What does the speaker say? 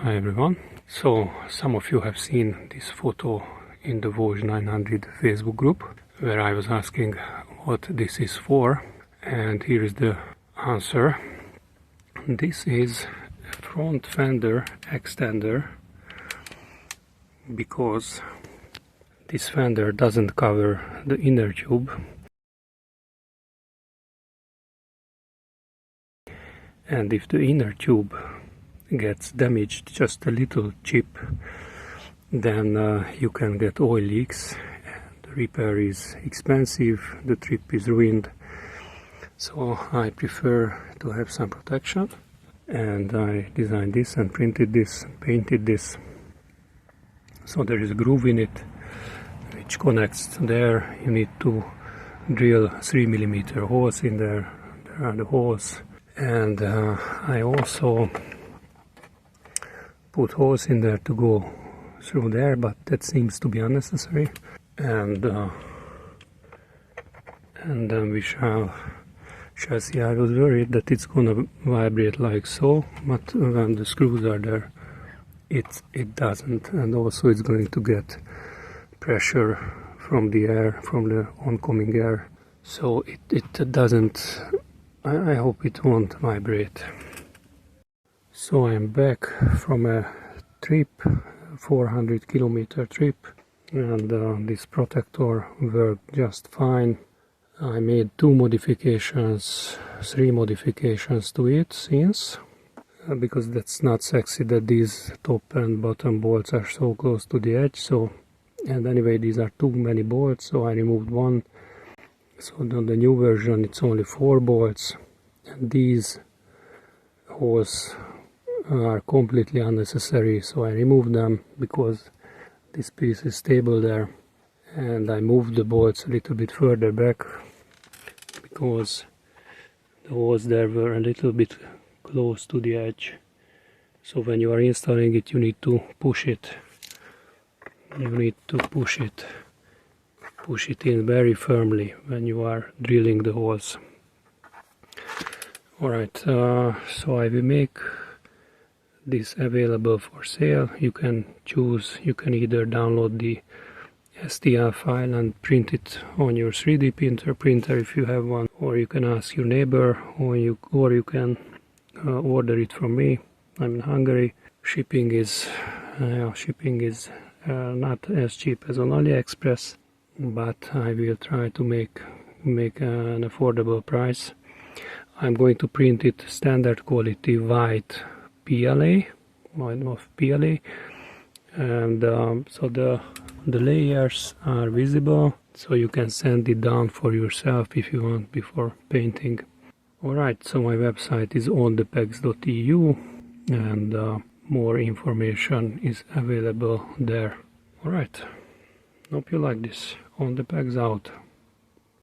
Hi everyone. So some of you have seen this photo in the VOGE 900 Facebook group where I was asking what this is for, and here is the answer. This is a front fender extender because this fender doesn't cover the inner tube, and if the inner tube gets damaged just a little chip, then you can get oil leaks, and the repair is expensive, the trip is ruined. So I prefer to have some protection, and I designed this and printed this, painted this. So there is a groove in it which connects there. You need to drill 3mm holes in there. There are the holes, and I also put holes in there to go through there, but that seems to be unnecessary. And then we shall see. I was worried that it's gonna vibrate like so, but when the screws are there, it doesn't, and also it's going to get pressure from the air, from the oncoming air, so it doesn't. I hope it won't vibrate. So I'm back from a trip, 400-kilometer trip, and this protector worked just fine. I made 3 modifications to it since, because that's not sexy that these top and bottom bolts are so close to the edge. So, and anyway, these are too many bolts, so I removed one. So on the new version it's only 4 bolts, and these holes are completely unnecessary, so I removed them because this piece is stable there. And I moved the bolts a little bit further back because the holes there were a little bit close to the edge. So when you are installing it, you need to push it. You need to push it in very firmly when you are drilling the holes. Alright, so I will make this available for sale. You can choose, you can either download the STL file and print it on your 3D printer if you have one, or you can ask your neighbor, or you can order it from me. I'm in Hungary. Shipping is not as cheap as on AliExpress, but I will try to make an affordable price. I'm going to print it standard quality white PLA, and so the layers are visible, so you can sand it down for yourself if you want before painting. Alright, so my website is onthepegs.eu, and more information is available there. Alright, hope you like this. On the pegs out.